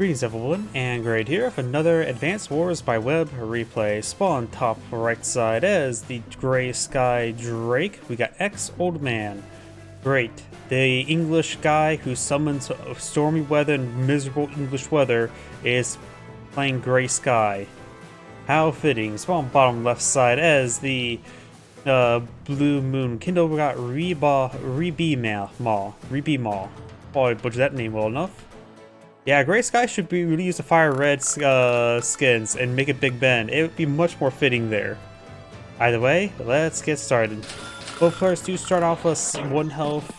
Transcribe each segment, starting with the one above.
Greetings everyone, and Grade here with another Advanced Wars by Web replay. Spawn top right side as the Gray Sky Drake. We got X-OLDMAN. Great. The English guy who summons stormy weather and miserable English weather is playing Gray Sky. How fitting. Spawn bottom left side as the Blue Moon Kindle. We got Rebemaa. Probably butchered that name well enough. Yeah, Gray Sky should be reuse the fire red skins and make it Big Ben. It would be much more fitting there. Either way, let's get started. Both players do start off with 1 health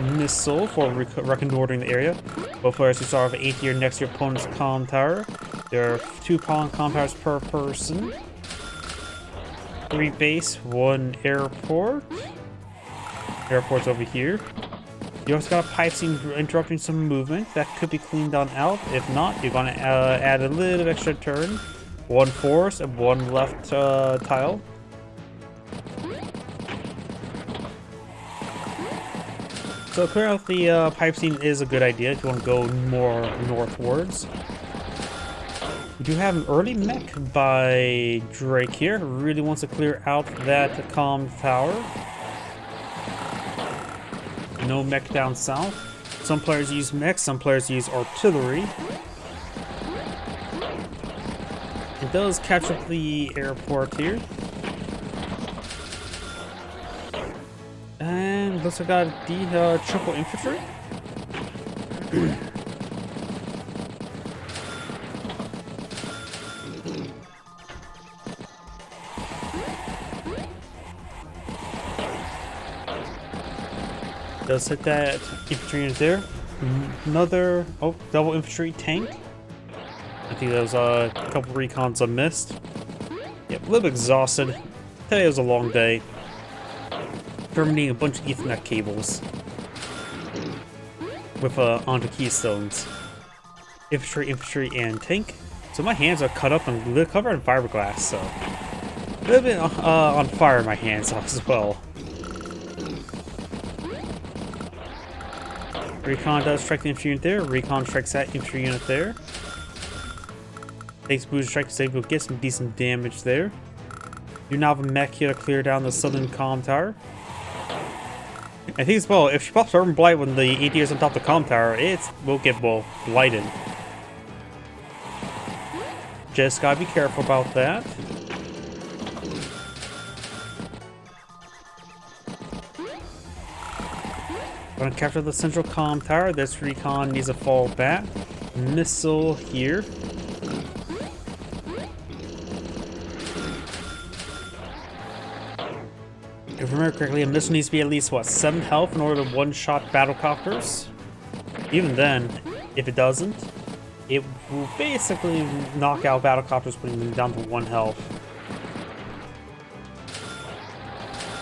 missile for reconnoitering the area. Both players do start off with 8 tier next to your opponent's comm tower. There are 2 comm towers per person. 3 base, 1 airport. Airport's over here. You also got a pipe seam interrupting some movement. That could be cleaned on out. If not, you're going to add a little extra turn. 1 force and 1 left tile. So clear out the pipe seam is a good idea if you want to go more northwards. We do have an early mech by Drake here. Really wants to clear out that comm tower. No mech down south. Some players use mech, some players use artillery. It does catch up the airport here. And looks like I got the triple infantry. Does hit that infantry unit there. Another double infantry tank. I think there was a couple recons I missed. Yeah, a little bit exhausted. Today was a long day. Terminating a bunch of Ethernet cables with onto keystones. Infantry, and tank. So my hands are cut up and covered in fiberglass. So a little bit on fire. My hands as well. Recon does strike the infantry unit there. Recon strikes that infantry unit there. Takes boost strike to save, we'll get some decent damage there. You now have a mech here to clear down the southern comm tower. I think as well, if she pops Urban Blight when the AD is on top of the comm tower, it will get blighted. Just gotta be careful about that. Gonna capture the central comm tower. This recon needs to fall back. Missile here. If I remember correctly, a missile needs to be at least, what, 7 health in order to one-shot battlecopters? Even then, if it doesn't, it will basically knock out battlecopters, putting them down to 1 health.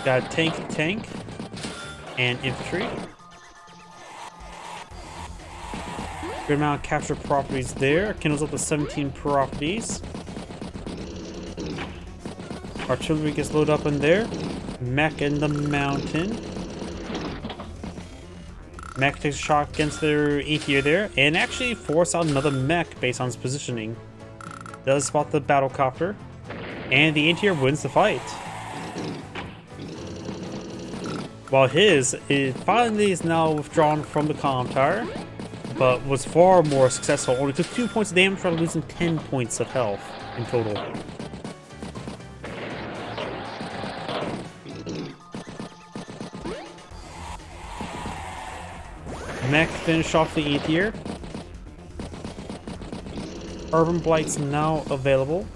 Got a tank, and infantry. Good amount of captured properties there. Kindles up to 17 properties. Artillery gets loaded up in there. Mech in the mountain. Mech takes a shot against their 8 tier there, and actually force out another mech based on its positioning. Does spot the battlecopter, and the 8 tier wins the fight. While his finally is now withdrawn from the comm tower, but was far more successful. Only took 2 points of damage while losing 10 points of health in total. Mech finished off the 8th tier. Urban Blight's now available.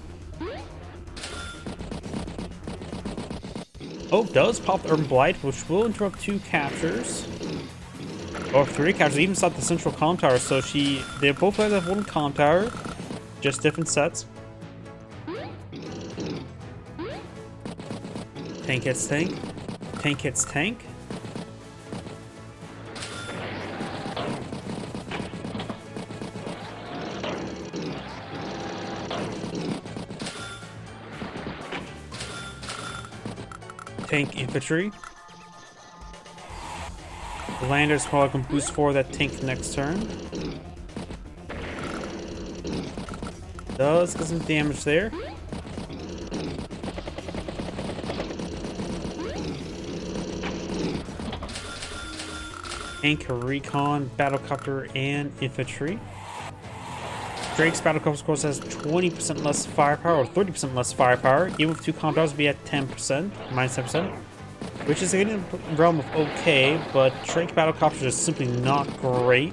Oh, does pop the Urban Blight, which will interrupt 2 captures. Or 3 captures, even stop the central comm tower, so they both have 1 comm tower, just different sets. Tank hits tank. Tank hits tank. Tank infantry. The Lander's probably can boost for that tank next turn. Does get some damage there. Tank, recon, battlecopter, and infantry. Drake's battlecopter, of course, has 20% less firepower, or 30% less firepower. Even with 2 combat powers, be at 10%, minus 10%, which is in the realm of okay, but Drake battlecopter is simply not great.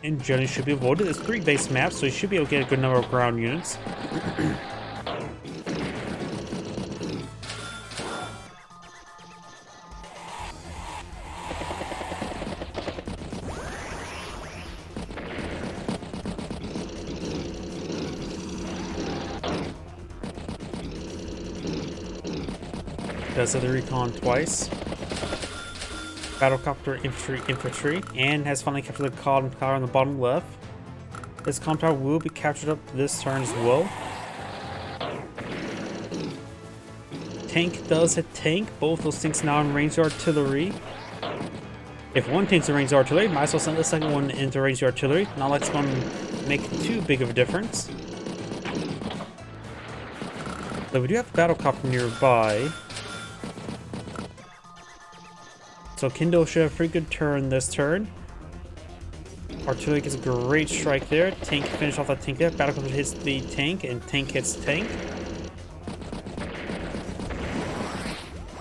And generally should be avoided. It's 3 base maps, so you should be able to get a good number of ground units. Does the recon twice. Battlecopter, infantry, and has finally captured the column tower on the bottom left. This column tower will be captured up this turn as well. Tank does hit tank. Both those tanks now in ranged artillery. If one tank's in ranged artillery, might as well send the second one into ranged artillery. Not like it's going to make too big of a difference. So we do have a battlecopter nearby. So Kindle should have a pretty good turn this turn. Artillery gets a great strike there. Tank finish off that tank there. Battlecopter hits the tank, and tank hits tank.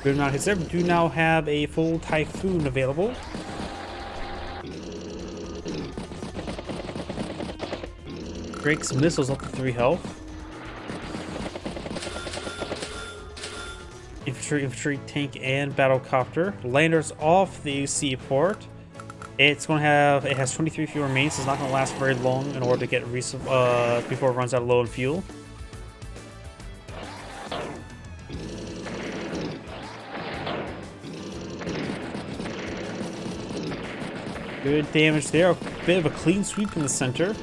Good amount of hits there. We do now have a full Typhoon available. Drake's missiles up to 3 health. Infantry, tank, and battlecopter. Landers off the seaport. It has 23 fuel remains, so it's not going to last very long in order to get before it runs out of low on fuel. Good damage there. A bit of a clean sweep in the center.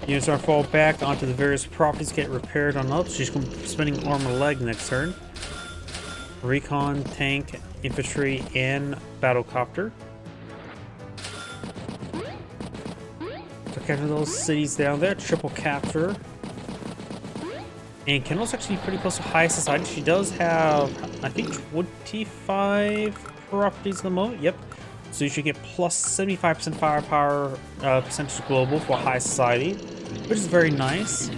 Units are fall back onto the various properties, get repaired on up. She's going to be spending armor leg next turn. Recon, tank, infantry, and battlecopter. So capture those cities down there. Triple capture. And Kendall's actually pretty close to high society. She does have, I think, 25 properties at the moment. Yep. So you should get plus 75% firepower percentage global for high society, which is very nice.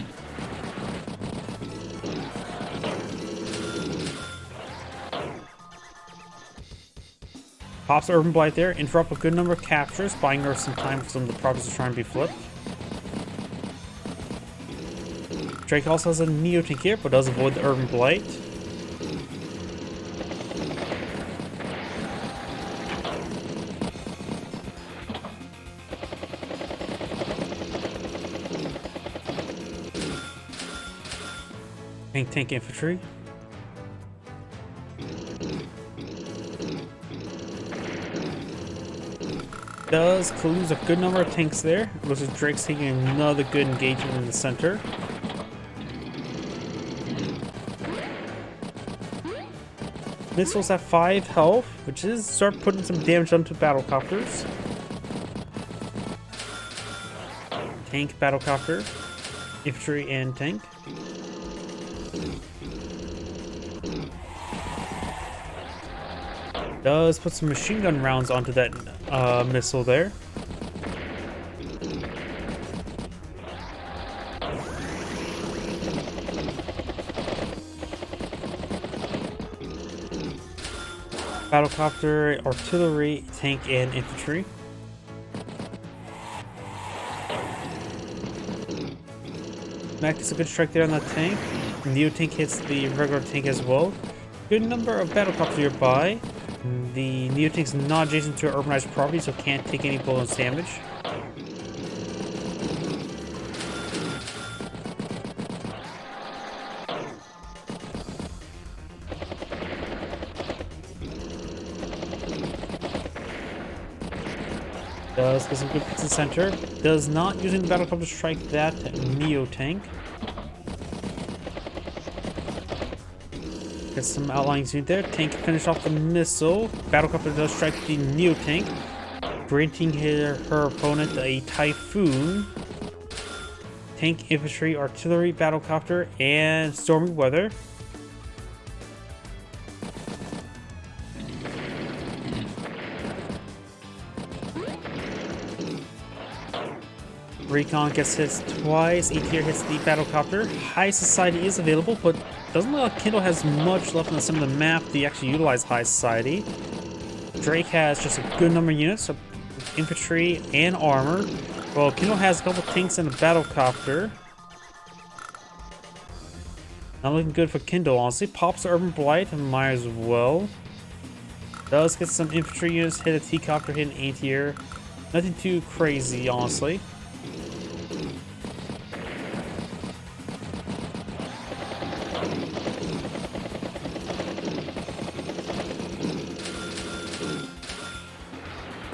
Pops Urban Blight there, interrupt a good number of captures, buying her some time for some of the properties to try and be flipped. Drake also has a Neo Tank here, but does avoid the Urban Blight. Tank infantry. Does lose a good number of tanks there. Looks like Drake's taking another good engagement in the center. Missiles have 5 health, which is start putting some damage onto battlecopters. Tank, battlecopter, infantry, and tank. Does put some machine gun rounds onto that missile there. Battlecopter, artillery, tank, and infantry. Mech is a good strike there on that tank. Neo tank hits the regular tank as well. Good number of battlecopters nearby. The Neo tank's not adjacent to an urbanized property, so can't take any bonus damage. Does get some good hits in center. Does not using the battlecopter to strike that Neo tank. Gets some outlying unit there. Tank finish off the missile. Battlecopter does strike the Neo tank, granting her opponent a Typhoon. Tank, infantry, artillery, battlecopter, and stormy weather. Recon gets hit twice. E tier hits the battlecopter. High society is available, but doesn't look like Kindle has much left on some of the map to actually utilize high society. Drake has just a good number of units, so infantry and armor. Well, Kindle has a couple tanks and a battlecopter. Not looking good for Kindle, honestly. Pops the Urban Blight and might as well. Does get some infantry units, hit a T-copter, hit an anti-air. Nothing too crazy, honestly.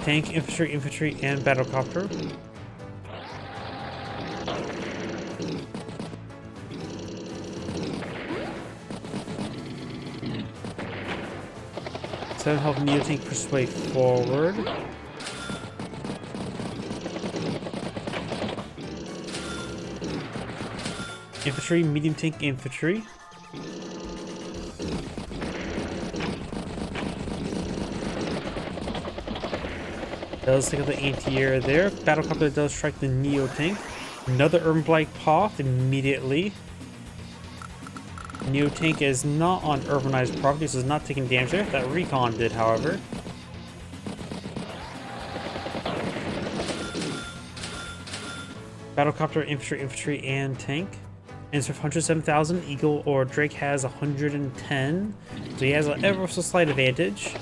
Tank, infantry, and battlecopter. So help Neo tank push way forward. Infantry, medium tank, infantry. Does take out the anti-air there. Battlecopter does strike the Neo tank. Another Urban Blight popped immediately. Neo tank is not on urbanized property, so is not taking damage there. That recon did, however. Battlecopter, infantry, and tank. And so 107,000. Eagle or Drake has 110, so he has an ever so slight advantage.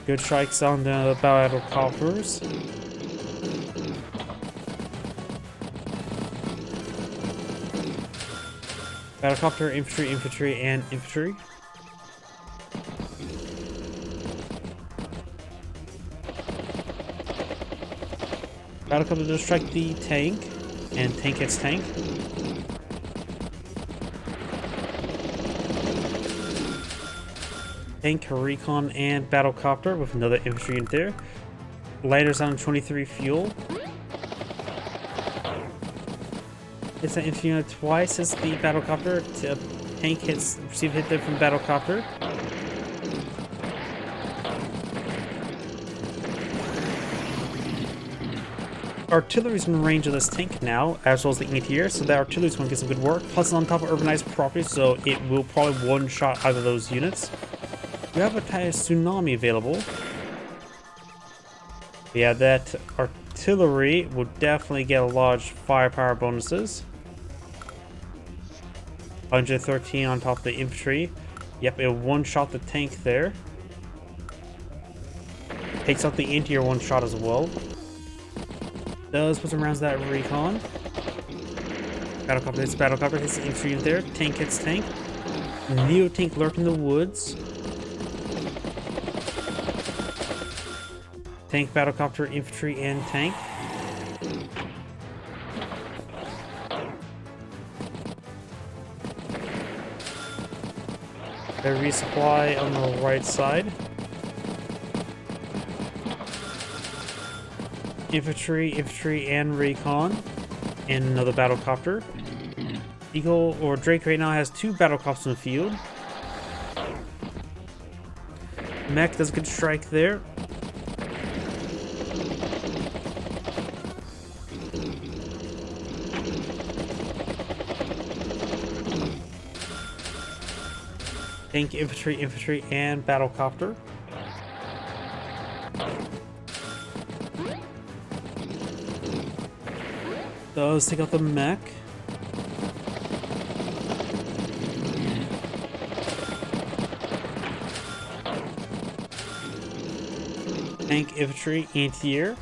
Good strikes on the battlecopters. Battlecopter, infantry, and infantry. Battlecopter does strike the tank, and tank hits tank. Tank, recon, and battlecopter with another infantry unit there. Lighters on 23 fuel. Hits that infantry unit twice. Hits the battlecopter. Tank hits, receive hit there from battlecopter. Artillery's in range of this tank now, as well as the anti-air, so that artillery's going to get some good work. Plus, it's on top of urbanized property, so it will probably one-shot either of those units. We have a tsunami available. Yeah, that artillery will definitely get a large firepower bonuses. 113 on top of the infantry. Yep, it one-shot the tank there. Takes out the anti-air one-shot as well. Does put some rounds to that recon. Battlecopter hits the infantry in there. Tank hits tank. Neo tank lurk in the woods. Tank, battlecopter, infantry, and tank. A resupply on the right side. Infantry, and recon. And another battlecopter. Eagle or Drake right now has 2 battlecopters in the field. Mech does a good strike there. Tank, infantry, and battlecopter. Does take out the mech. Tank, infantry, anti-air.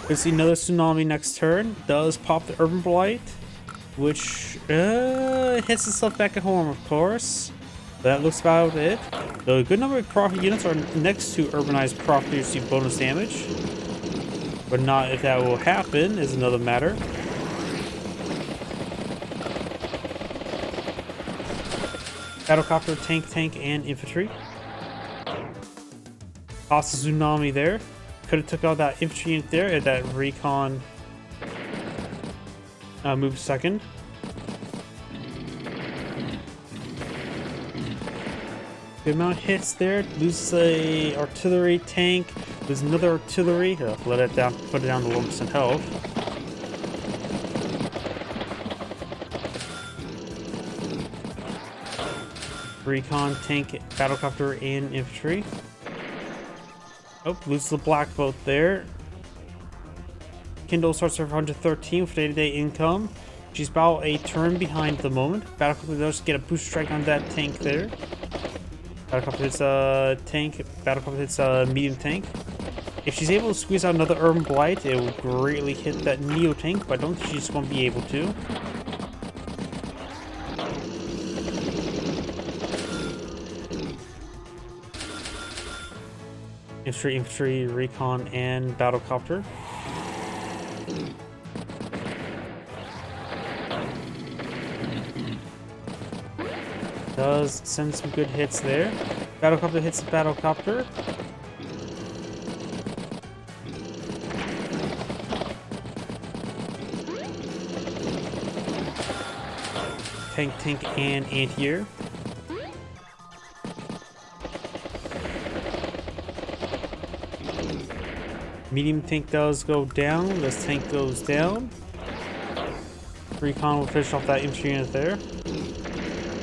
We see another tsunami next turn. Does pop the Urban Blight. which hits itself back at home, of course. That looks about it. The good number of property units are next to urbanized property receive bonus damage, but not if that will happen is another matter. Battlecopter, tank, and infantry. Toss a tsunami there. Could have took out that infantry unit there at that recon move second. Good amount of hits there. Loses a artillery tank. There's another artillery. Let it down. Put it down to 1% health. Recon, tank, battlecopter, and infantry. Oh, loses the black boat there. Kindle starts her 113 with day-to-day income. She's about a turn behind at the moment. Battlecopter does get a boost strike on that tank there. Battlecopter hits a tank. Battlecopter hits a medium tank. If she's able to squeeze out another Urban Blight, it will greatly hit that Neo tank, but I don't think she's going to be able to. Infantry, recon, and battlecopter. Does send some good hits there. Battlecopter hits the battlecopter. Tank, and anti-air. Medium tank does go down. This tank goes down. Recon will finish off that infantry unit there.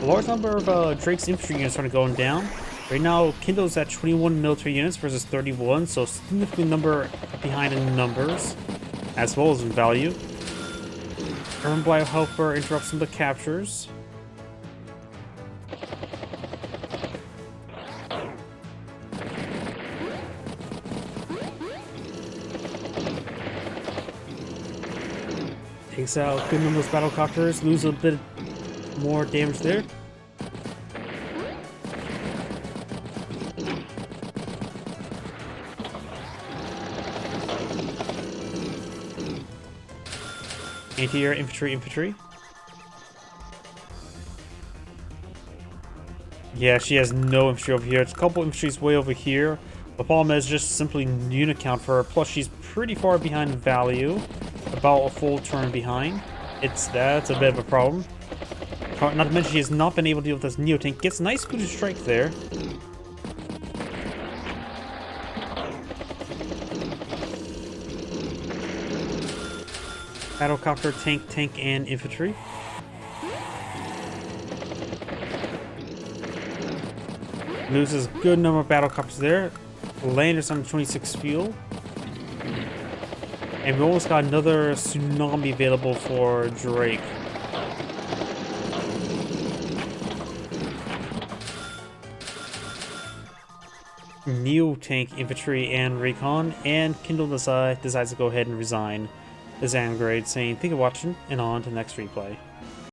A large number of Drake's infantry units are going down. Right now, Kindle's at 21 military units versus 31, so significant number behind in numbers, as well as in value. Urban Blight Helper interrupts some of the captures. Takes out good number of battlecopters, lose a bit more damage there. Anti-air, infantry. Yeah, she has no infantry over here. It's a couple infantries way over here. The problem is just simply unit count for her. Plus, she's pretty far behind in value. About a full turn behind. That's a bit of a problem. Not to mention she has not been able to deal with this Neo tank. Gets a nice boost strike there. Battlecopter, tank, and infantry. Loses a good number of battlecopters there. Landers on 26 fuel. And we almost got another tsunami available for Drake. Neo tank, infantry, and recon, and Kindle decides to go ahead and resign the exam grade, saying thank you for watching, and on to the next replay.